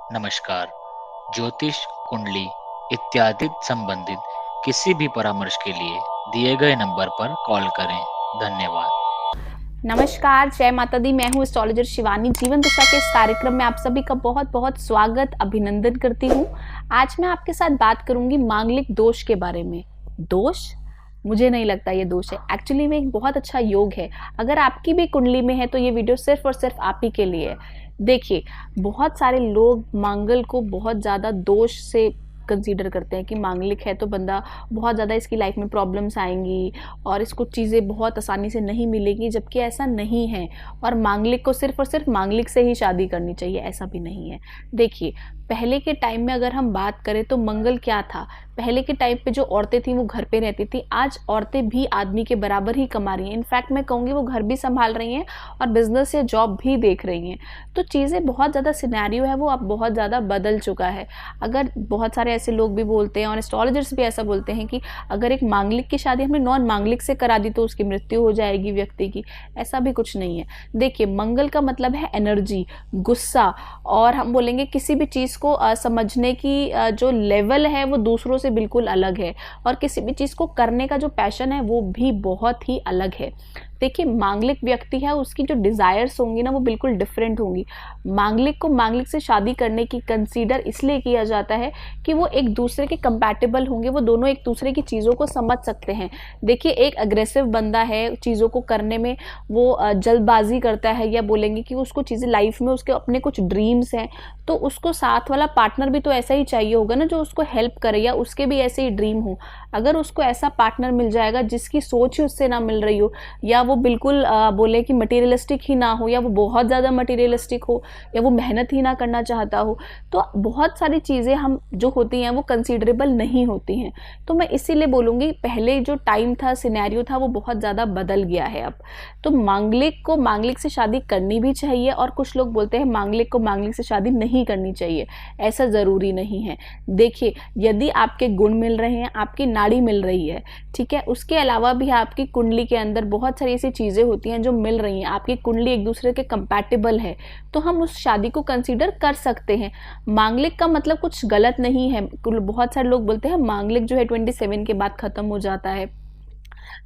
नमस्कार। ज्योतिष, कुंडली इत्यादि संबंधित किसी भी परामर्श के लिए दिए गए नंबर पर कॉल करें। धन्यवाद। नमस्कार, जय माता दी। मैं हूँ एस्ट्रोलॉजर शिवानी। जीवन दिशा के इस कार्यक्रम में आप सभी का बहुत बहुत स्वागत, अभिनंदन करती हूँ। आज मैं आपके साथ बात करूंगी मांगलिक दोष के बारे में। दोष? मुझे नहीं लगता ये दोष है। एक्चुअली में एक बहुत अच्छा योग है। अगर आपकी भी कुंडली में है तो ये वीडियो सिर्फ और सिर्फ आप ही के लिए है। देखिए, बहुत सारे लोग मांगल को बहुत ज़्यादा दोष से कंसीडर करते हैं कि मांगलिक है तो बंदा बहुत ज़्यादा इसकी लाइफ में प्रॉब्लम्स आएंगी और इसको चीज़ें बहुत आसानी से नहीं मिलेगी, जबकि ऐसा नहीं है। और मांगलिक को सिर्फ और सिर्फ मांगलिक से ही शादी करनी चाहिए, ऐसा भी नहीं है। देखिए, पहले के टाइम में अगर हम बात करें तो मंगल क्या था। पहले के टाइम पे जो औरतें थी वो घर पे रहती थी। आज औरतें भी आदमी के बराबर ही कमा रही हैं। इनफैक्ट मैं कहूँगी वो घर भी संभाल रही हैं और बिजनेस या जॉब भी देख रही हैं। तो चीज़ें बहुत ज़्यादा सिनेरियो है वो अब बहुत ज़्यादा बदल चुका है। अगर बहुत सारे ऐसे लोग भी बोलते हैं और एस्ट्रोलॉजर्स भी ऐसा बोलते हैं कि अगर एक मांगलिक की शादी हमने नॉन मांगलिक से करा दी तो उसकी मृत्यु हो जाएगी व्यक्ति की। ऐसा भी कुछ नहीं है। देखिए, मंगल का मतलब है एनर्जी, गुस्सा, और हम बोलेंगे किसी भी चीज़ को समझने की जो लेवल है वो दूसरों से बिल्कुल अलग है, और किसी भी चीज़ को करने का जो पैशन है वो भी बहुत ही अलग है। देखिए, मांगलिक व्यक्ति है, उसकी जो डिज़ायर्स होंगी ना वो बिल्कुल डिफरेंट होंगी। मांगलिक को मांगलिक से शादी करने की कंसीडर इसलिए किया जाता है कि वो एक दूसरे के कंपैटिबल होंगे, वो दोनों एक दूसरे की चीज़ों को समझ सकते हैं। देखिए, एक अग्रेसिव बंदा है, चीज़ों को करने में वो जल्दबाजी करता है, या बोलेंगे कि उसको चीज़ें लाइफ में उसके अपने कुछ ड्रीम्स हैं, तो उसको साथ वाला पार्टनर भी तो ऐसा ही चाहिए होगा ना, जो उसको हेल्प करे, या उसके भी ऐसे ही ड्रीम हो। अगर उसको ऐसा पार्टनर मिल जाएगा जिसकी सोच ही उससे ना मिल रही हो, या वो बिल्कुल बोले कि मटेरियलिस्टिक ही ना हो, या वो बहुत ज़्यादा मटेरियलिस्टिक हो, या वो मेहनत ही ना करना चाहता हो, तो बहुत सारी चीज़ें हम जो होती हैं वो कंसीडरेबल नहीं होती हैं। तो मैं इसीलिए बोलूँगी, पहले जो टाइम था, सिनेरियो था, वो बहुत ज़्यादा बदल गया है अब। तो मांगलिक को मांगलिक से शादी करनी भी चाहिए, और कुछ लोग बोलते हैं मांगलिक को मांगलिक से शादी नहीं करनी चाहिए। ऐसा ज़रूरी नहीं है। देखिए, यदि आपके गुण मिल रहे हैं, आपकी नाड़ी मिल रही है, ठीक है, उसके अलावा भी आपकी कुंडली के अंदर बहुत सारी ऐसी चीज़ें होती हैं जो मिल रही हैं, आपकी कुंडली एक दूसरे के कंपैटिबल है, तो हम उस शादी को कंसीडर कर सकते हैं। मांगलिक का मतलब कुछ गलत नहीं है। बहुत सारे लोग बोलते हैं मांगलिक जो है 27 के बाद ख़त्म हो जाता है,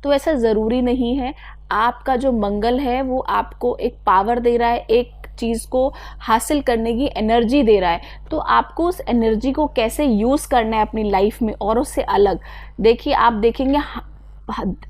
तो ऐसा ज़रूरी नहीं है। आपका जो मंगल है वो आपको एक पावर दे रहा है, एक चीज़ को हासिल करने की एनर्जी दे रहा है, तो आपको उस एनर्जी को कैसे यूज़ करना है अपनी लाइफ में औरों से अलग। देखिए, आप देखेंगे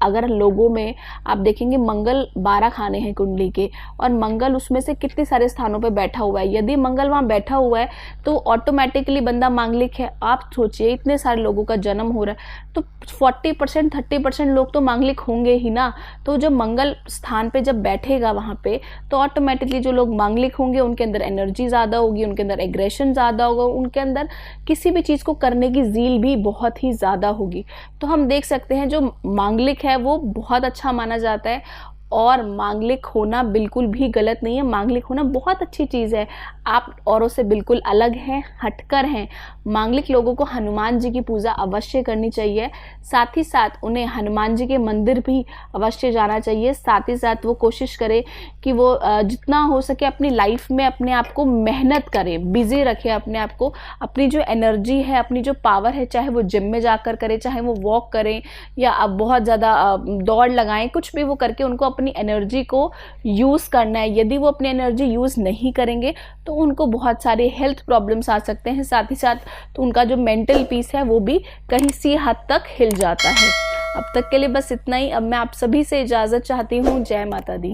अगर लोगों में आप देखेंगे मंगल 12 खाने हैं कुंडली के, और मंगल उसमें से कितने सारे स्थानों पे बैठा हुआ है। यदि मंगल वहाँ बैठा हुआ है तो ऑटोमेटिकली बंदा मांगलिक है। आप सोचिए, इतने सारे लोगों का जन्म हो रहा है तो 40% 30% लोग तो मांगलिक होंगे ही ना। तो जब मंगल स्थान पे जब बैठेगा वहाँ पे, तो ऑटोमेटिकली जो लोग मांगलिक होंगे उनके अंदर एनर्जी ज़्यादा होगी, उनके अंदर एग्रेशन ज़्यादा होगा, उनके अंदर किसी भी चीज़ को करने की ज़ील भी बहुत ही ज़्यादा होगी। तो हम देख सकते हैं जो मांगलिक है वो बहुत अच्छा माना जाता है, और मांगलिक होना बिल्कुल भी गलत नहीं है। मांगलिक होना बहुत अच्छी चीज़ है। आप औरों से बिल्कुल अलग हैं, हटकर हैं। मांगलिक लोगों को हनुमान जी की पूजा अवश्य करनी चाहिए। साथ ही साथ उन्हें हनुमान जी के मंदिर भी अवश्य जाना चाहिए। साथ ही साथ वो कोशिश करें कि वो जितना हो सके अपनी लाइफ में अपने आप को मेहनत करें, बिजी रखें अपने आप को। अपनी जो एनर्जी है, अपनी जो पावर है, चाहे वो जिम में जाकर करें, चाहे वो वॉक करें, या अब बहुत ज़्यादा दौड़ लगाएं, कुछ भी वो करके उनको अपनी एनर्जी को यूज़ करना है। यदि वो अपनी एनर्जी यूज़ नहीं करेंगे तो उनको बहुत सारे हेल्थ प्रॉब्लम्स आ सकते हैं। साथ ही साथ तो उनका जो मेंटल पीस है वो भी कहीं सी हद तक हिल जाता है। अब तक के लिए बस इतना ही। अब मैं आप सभी से इजाज़त चाहती हूँ। जय माता दी।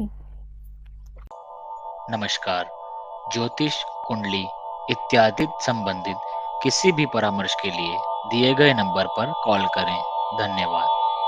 नमस्कार। ज्योतिष, कुंडली इत्यादि संबंधित किसी भी परामर्श के लिए दिए गए नंबर पर कॉल करें। धन्यवाद।